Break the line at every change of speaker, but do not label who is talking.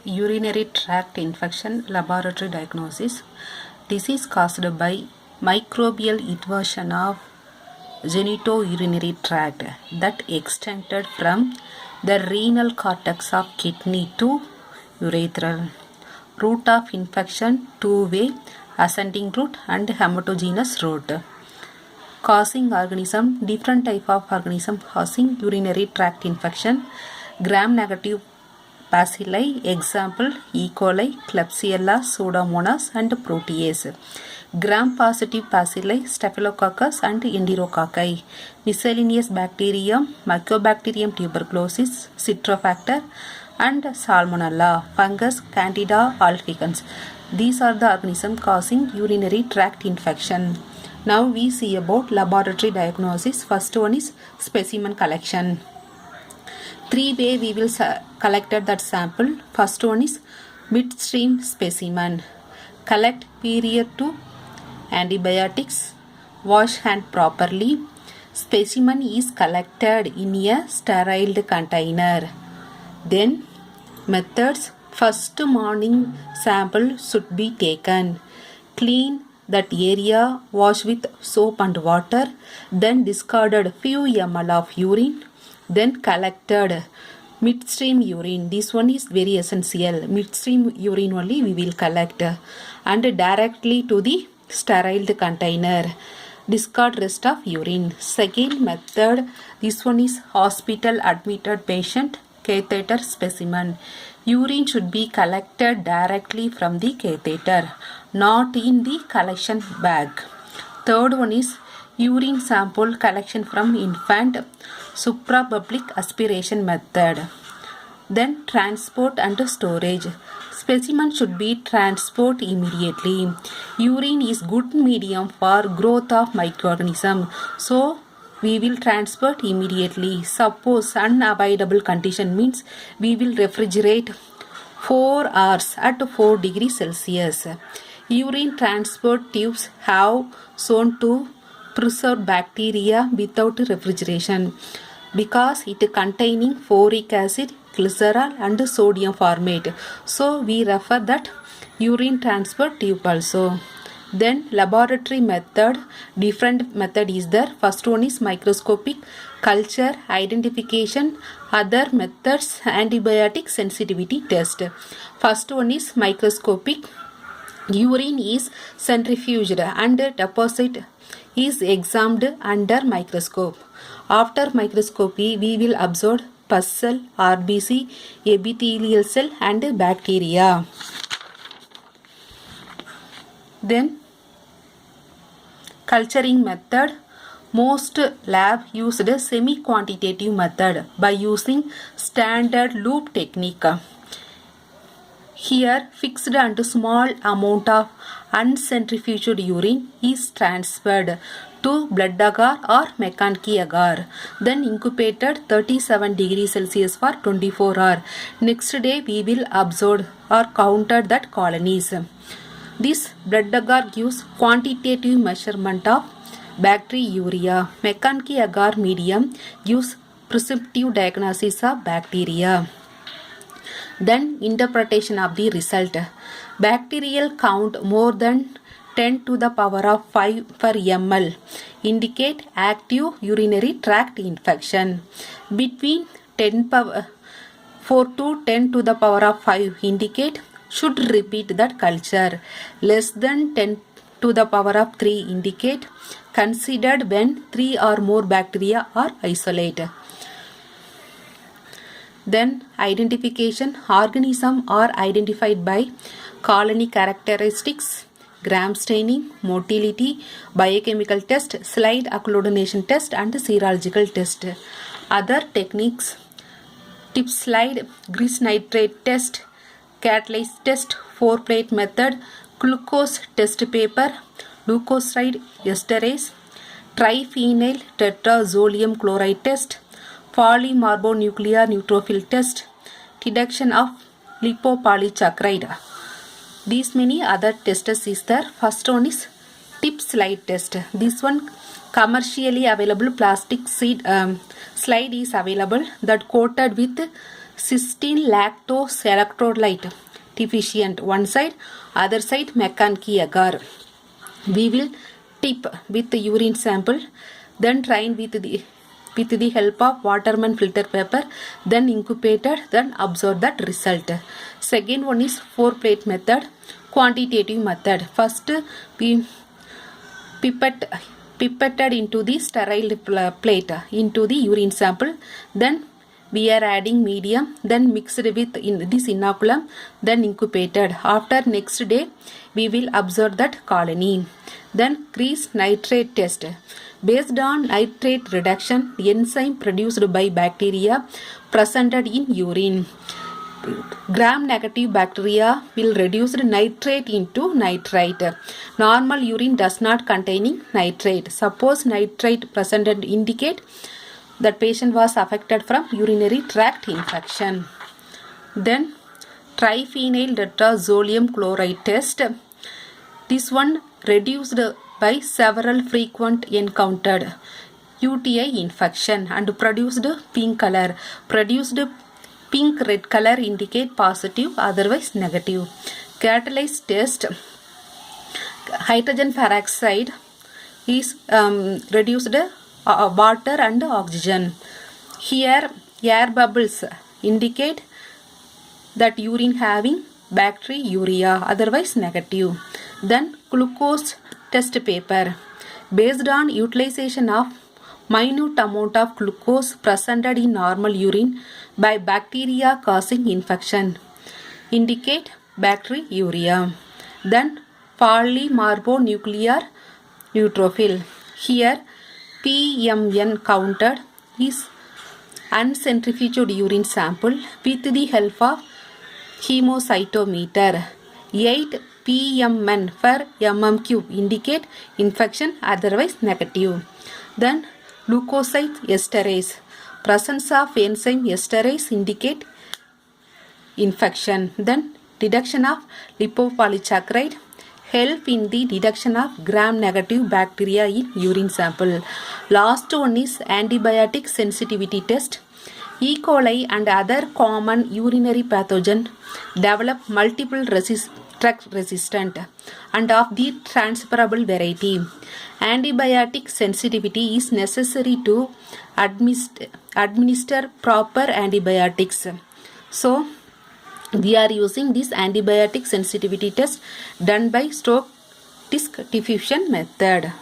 Urinary tract infection laboratory diagnosis. Disease caused by microbial invasion of genitourinary tract that extended from the renal cortex of kidney to urethral. Route of infection two-way, ascending route and hematogenous route. Causing organism, different type of organism causing urinary tract infection. Gram-negative bacilli, example E. coli, Klebsiella, Pseudomonas and Protease. Gram-positive bacilli, Staphylococcus and Enterococci. Miscellaneous bacterium, Mycobacterium tuberculosis, Citrofactor and Salmonella, fungus, Candida albicans. These are the organisms causing urinary tract infection. Now we see about laboratory diagnosis. First one is specimen collection. Three way we will collected that sample. First one is midstream specimen. Collect period to antibiotics. Wash hand properly. Specimen is collected in a sterile container. Then methods. First morning sample should be taken. Clean that area, wash with soap and water, then discarded few ml of urine, then collected midstream urine. This one is very essential. Midstream urine only we will collect and directly to the sterile container. Discard rest of urine. Second method, this one is hospital admitted patient catheter specimen. Urine should be collected directly from the catheter, not in the collection bag. Third one is urine sample collection from infant suprapubic aspiration method. Then transport and storage. Specimen should be transported immediately. Urine is good medium for growth of microorganism, so we will transport immediately. Suppose unavoidable condition means we will refrigerate 4 hours at 4 degrees Celsius. Urine transport tubes have shown to preserve bacteria without refrigeration because it containing folic acid, glycerol and sodium formate. So we refer that urine transport tube also. Then laboratory method, different method is there. First one is microscopic culture identification. Other methods antibiotic sensitivity test. First one is microscopic. Urine is centrifuged and deposit is examined under microscope. After microscopy we will observe pus cell, RBC, epithelial cell and bacteria. Then culturing method. Most lab used a semi-quantitative method by using standard loop technique. Here fixed and small amount of uncentrifuged urine is transferred to blood agar or Mechanski agar, then incubated 37 degrees Celsius for 24 hours. Next day we will observe or counted that colonies. This blood agar gives quantitative measurement of bacteriuria. Mechanski agar medium gives presumptive diagnosis of bacteria. Then interpretation of the result. Bacterial count more than 10 to the power of 5 per ml indicate active urinary tract infection. Between 4 to 10 to the power of 5 indicate should repeat that culture. Less than 10 to the power of 3 indicate considered when 3 or more bacteria are isolated. Then identification. Organism are identified by colony characteristics, gram staining, motility, biochemical test, slide agglutination test and serological test. Other techniques: tip slide, grease nitrate test, catalase test, 4-plate method, glucose test paper, leukocyte esterase, triphenyl tetrazolium chloride test, polymarbonuclear neutrophil test, detection of lipopolysaccharide. These many other tests is there. First one is tip slide test. This one commercially available plastic slide is available that coated with cysteine lactose electrolyte deficient, one side, other side mechanical agar. We will tip with the urine sample, then train with the help of Waterman filter paper, then incubated, then observe that result. Second one is 4-plate method, quantitative method. First we pipetted into the sterile plate into the urine sample, then we are adding medium, then mixed with this inoculum, then incubated. After next day we will observe that colony. Then Cres nitrate test. Based on nitrate reduction, enzyme produced by bacteria presented in urine. Gram-negative bacteria will reduce nitrate into nitrite. Normal urine does not containing nitrate. Suppose nitrate presented indicate that patient was affected from urinary tract infection. Then triphenyl tetrazolium chloride test. This one reduced by several frequent encountered UTI infection and produced pink color. Produced pink red color indicate positive, otherwise negative. Catalyzed test. Hydrogen peroxide is reduced water and oxygen. Here air bubbles indicate that urine having bacteriuria, otherwise negative. Then glucose test paper. Based on utilization of minute amount of glucose presented in normal urine by bacteria causing infection indicate bacteriuria. Then polymarbonuclear neutrophil. Here PMN counted is uncentrifuged urine sample with the help of hemocytometer. 8 PMN per mm cube indicate infection, otherwise negative. Then leukocyte esterase. Presence of enzyme esterase indicate infection. Then detection of lipopolysaccharide help in the detection of gram-negative bacteria in urine sample. Last one is antibiotic sensitivity test. E. coli and other common urinary pathogen develop multiple drug resistant and of the transferable variety. Antibiotic sensitivity is necessary to administer proper antibiotics. So we are using this antibiotic sensitivity test done by Stokes diffusion method.